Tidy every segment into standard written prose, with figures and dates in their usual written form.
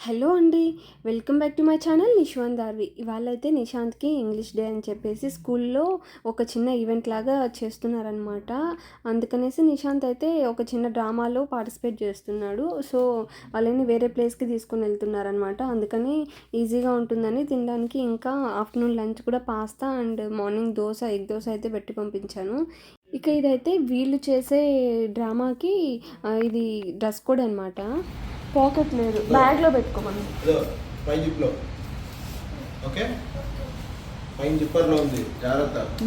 Hello అండి, welcome back to my channel Nishant Darvi. ఇవాళ అయితే నిశాంత్కి ఇంగ్లీష్ డే అని చెప్పేసి స్కూల్లో ఒక చిన్న ఈవెంట్ లాగా చేస్తున్నారనమాట. అందుకనేసి నిశాంత్ అయితే ఒక చిన్న డ్రామాలో పార్టిసిపేట్ చేస్తున్నాడు. సో వాళ్ళని వేరే ప్లేస్కి తీసుకొని వెళ్తున్నారనమాట. అందుకని ఈజీగా ఉంటుందని తినడానికి. ఇంకా ఆఫ్టర్నూన్ లంచ్ కూడా pasta and morning egg dosa అయితే పెట్టి పంపించాను. ఇక ఇదైతే వీళ్ళు చేసే డ్రామాకి ఇది డ్రెస్ కోడ్ అనమాట. పాకెట్ లేదు, బ్యాగ్లో పెట్టుకోమని.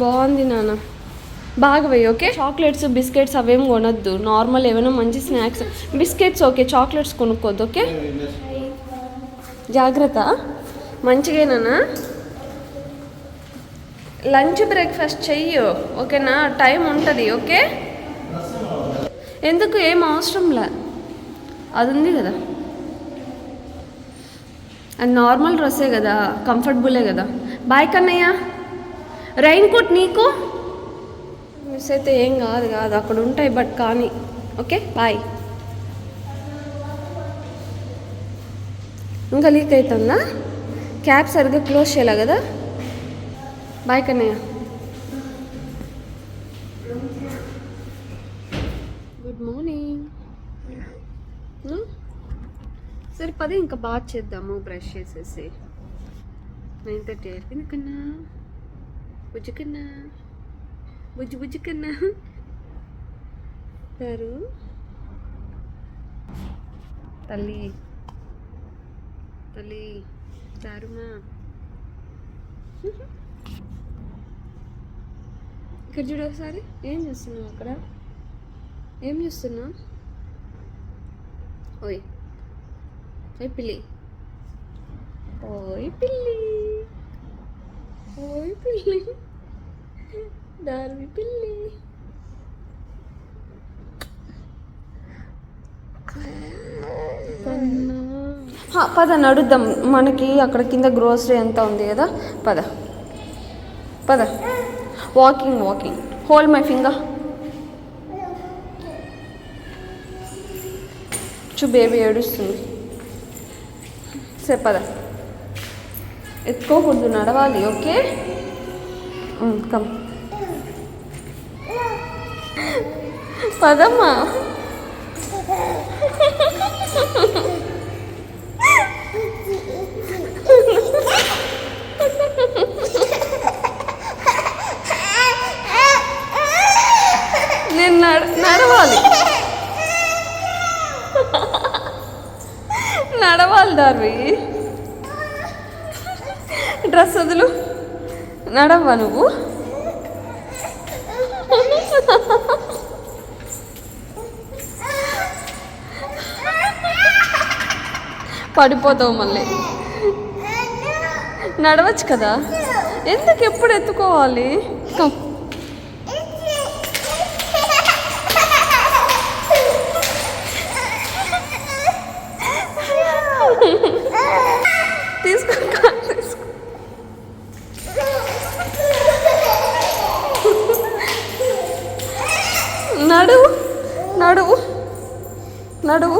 బాగుంది నాన్న, బాగా వెయ్యి. ఓకే, చాక్లెట్స్ బిస్కెట్స్ అవేం కొనొద్దు. నార్మల్ ఏమైనా మంచి స్నాక్స్ బిస్కెట్స్ ఓకే, చాక్లెట్స్ కొనుక్కోద్దు. ఓకే, జాగ్రత్త. మంచిగానా? లంచ్ బ్రేక్ఫాస్ట్ చెయ్యు, ఓకేనా? టైం ఉంటుంది. ఓకే, ఎందుకు ఏం అవసరంలే, అది ఉంది కదా. అది నార్మల్ డ్రెస్సే కదా, కంఫర్టబులే కదా. బాయ్ కన్నయ్య. రైన్ కోట్ నీకు మిస్ అయితే ఏం కాదు, అక్కడ ఉంటాయి బట్ కానీ. Okay bye. ఇంకా లీక్ అవుతుందా? క్యాప్ సరిగ్గా క్లోజ్ చేయాలి కదా. బాయ్ కన్నయ్య. Good morning. సరే పదే, ఇంకా బాత్ చేద్దాము బ్రష్ చేసేసి. 9:30 అయిపోయింది కన్నా. బుజ్జి కన్నా, బుజ్జి కన్నా. సారు తల్లి తల్లి సారుమా. ఇక్కడ చూడు ఒకసారి. ఏం చేస్తున్నావు అక్కడ? ఏం చేస్తున్నావు? ఓయ్ ఓయ్ పిల్లి, ఓయ్ పిల్లి, ఓయ్ పిల్లి, దార్వి పిల్లి. పద నడుద్దాం. మనకి అక్కడ కింద గ్రోసరీ అంతా ఉంది కదా. పద పద. Walking hold my finger. Baby ఏడుస్తుంది. సరే పద. ఎత్తుకోకూడదు, నడవాలి. Okay, come. పదమ్మా. నేను నడవాలి దార్వి. డ్రెస్ వదులు, నడవ్వా నువ్వు. పడిపోతావు మళ్ళీ. నడవచ్చు కదా, ఎందుకు ఎప్పుడు ఎత్తుకోవాలి? తీసుకో. నడువు నడువు నడువు.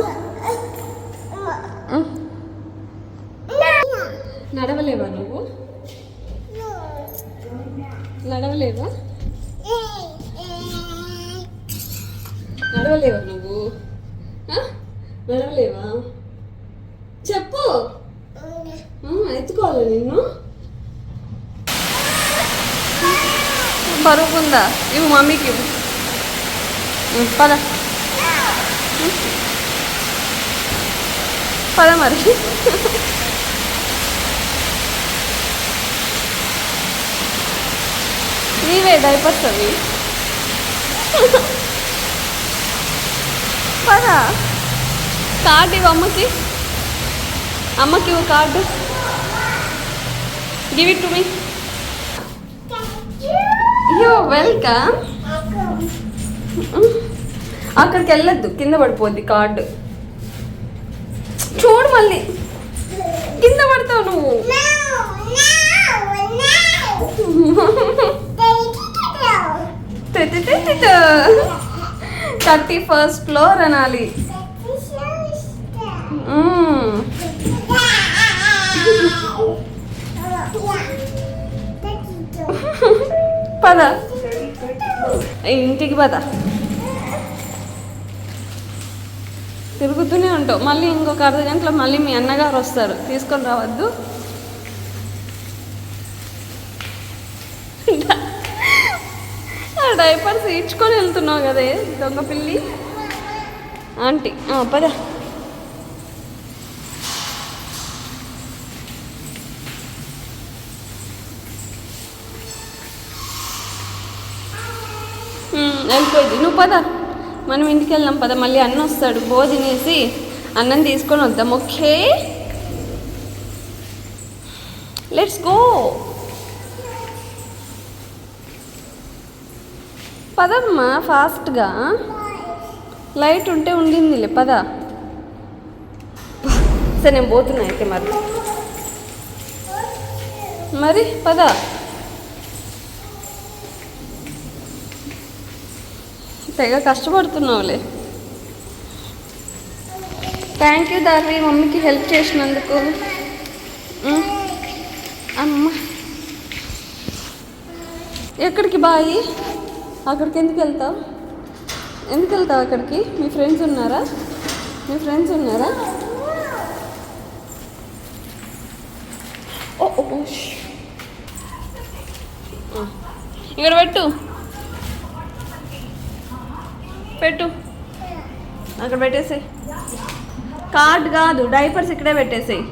నడవలేవా నువ్వు? నడవలేవా నువ్వు? నడవలేవా? చెప్పు. ఎత్తుకోవాలి నిన్ను. బరువుందా? ఇవి మమ్మీకి. పద పద మరి. నీవే డైపర్స్ అవి. పద. కార్డు ఇవ్వు అమ్మకి. Card. Give it to me. Yo welcome. అక్కడికి వెళ్ళొద్దు, కింద పడిపోద్ది కార్డు. చూడు మళ్ళీ కింద పడతావు నువ్వు. 31st ఫ్లోర్ అనాలి. పద ఇంటికి పద. తిరుగుతూనే ఉంటావు. మళ్ళీ ఇంకొక అర్ధ గంటలో మళ్ళీ మీ అన్నగారు వస్తారు, తీసుకొని రావద్దు. డైపర్స్ ఈడ్చుకొని వెళ్తున్నావు కదే దొంగ పిల్లి. ఆంటీ పద. వెళ్ళిపోయింది, నువ్వు పద. మనం ఇంటికి వెళ్దాం పద. మళ్ళీ అన్న వస్తాడు, బో తినేసి అన్నం తీసుకొని వద్దాం. Okay, let's go. పదమ్మా ఫాస్ట్గా, లైట్ ఉంటే ఉండిందిలే, పద. సరే నేను పోతున్నా అయితే మరి పద. తెగ కష్టపడుతున్నావులే. థ్యాంక్ యూ దార్వి, మమ్మీకి హెల్ప్ చేసినందుకు. అమ్మ ఎక్కడికి బాయి? అక్కడికి ఎందుకు వెళ్తావు? అక్కడికి? మీ ఫ్రెండ్స్ ఉన్నారా? ఇక్కడ పెట్టు అక్కడ పెట్టేసేయి. కార్డ్ కాదు, డైపర్స్ ఇక్కడే పెట్టేసేయి,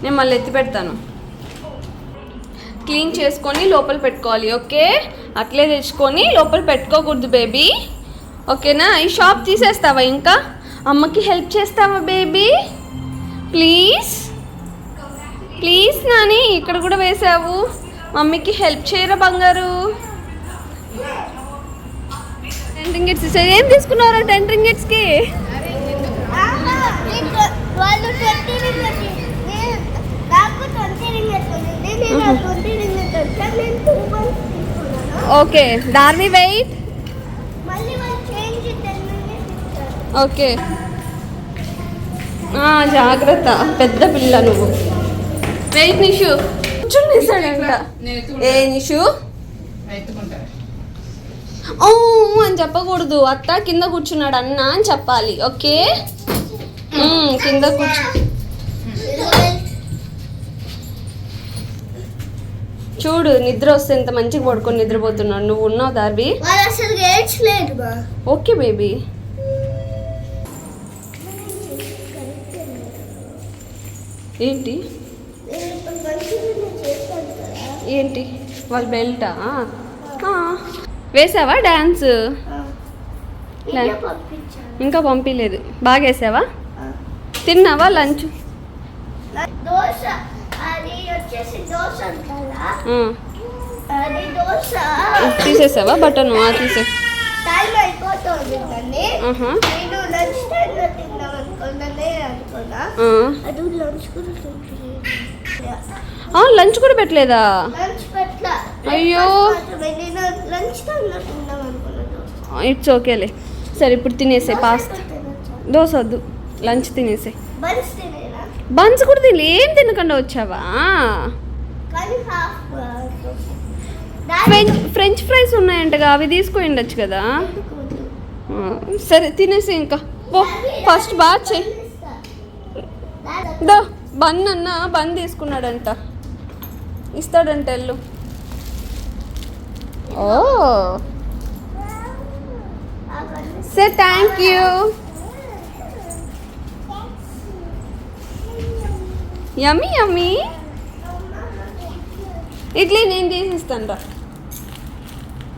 నేను మళ్ళీ ఎత్తి పెడతాను. క్లీన్ చేసుకొని లోపల పెట్టుకోవాలి. ఓకే, అట్లే తెచ్చుకొని లోపల పెట్టుకోకూడదు బేబీ. ఓకేనా? ఈ షాప్ తీసేస్తావా? ఇంకా అమ్మకి హెల్ప్ చేస్తావా బేబీ? ప్లీజ్ నాని, ఇక్కడ కూడా వేసావు. మమ్మీకి హెల్ప్ చేయరా బంగారు. 10 ringgits ఏం తీసుకున్నారా 10 ringgitsకి? Okay Dharvi wait. ఓకే జాగ్రత్త, పెద్ద పిల్ల నువ్వు. వెయిట్ నిషు, కూర్చుండిస్తాడంట. ఏ నిషు ఓ అని చెప్పకూడదు. అత్త కింద కూర్చున్నాడు అన్న అని చెప్పాలి. ఓకే, కింద కూర్చో. చూడు, నిద్ర వస్తే ఎంత మంచిగా పడుకొని నిద్రపోతున్నాడు. నువ్వు ఉన్నావు దార్వి. Okay baby. ఏంటి వాళ్ళ బెల్టా? వేసావా డ్యాన్స్? ఇంకా పంపించలేదు. బాగా వేసావా? తిన్నావా లంచ్? తీసేసావా బటన్? తీసే. లంచ్ కూడా పెట్టలేదా? అయ్యో, ఇట్స్ ఓకేలే. సరే ఇప్పుడు తినేసే. పాస్తా దోశ వద్దు, లంచ్ తినేసే. బన్స్ కూడా తిని ఏం తినకుండా వచ్చావా? ఫ్రెంచ్ ఫ్రైస్ ఉన్నాయంటగా, అవి తీసుకొని ఉండొచ్చు కదా. సరే తినేసి ఇంకా ఫస్ట్ బాగా చెయ్యి. దో బన్ అన్న బన్ తీసుకున్నాడంట, ఇస్తాడంట. ఎల్లు. ఓ సే థ్యాంక్ యూ. యమ్మీ యమ్మీ. ఇడ్లీ నేను తీసిస్తాను రా.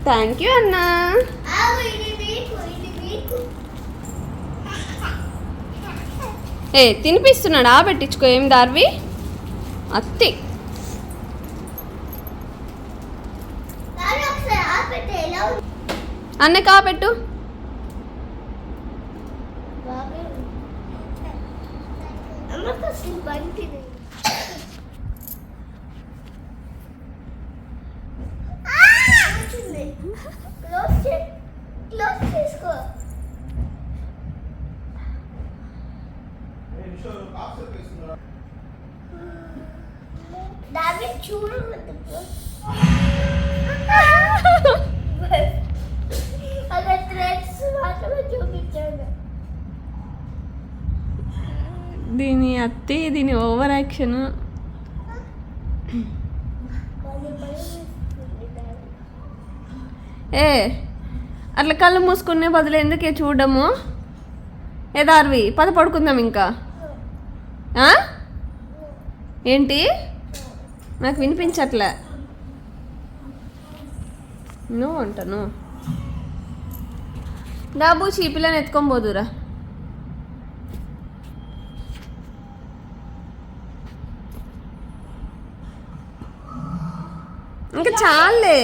థ్యాంక్ యూ అన్నా. తినిపిస్తున్నాడు. పెట్టించుకో. ఏం దార్వి అత్తి. అన్న పెట్టు. చూడు అక్కడ థ్రెడ్స్ మాత్రమే చూపించాను. దీని అత్తి దీని ఓవర్ యాక్షన్. ఏ అట్లా కళ్ళు మూసుకునే బదులు ఎందుకే చూడము? ఏదార్వి పద పడుకుందాం ఇంకా. ఏంటి నాకు వినిపించట్లే. నువ్వు అంటాను డాబు చీపిల్లని ఎత్తుకొని పోదురా. ఇంకా చాలే.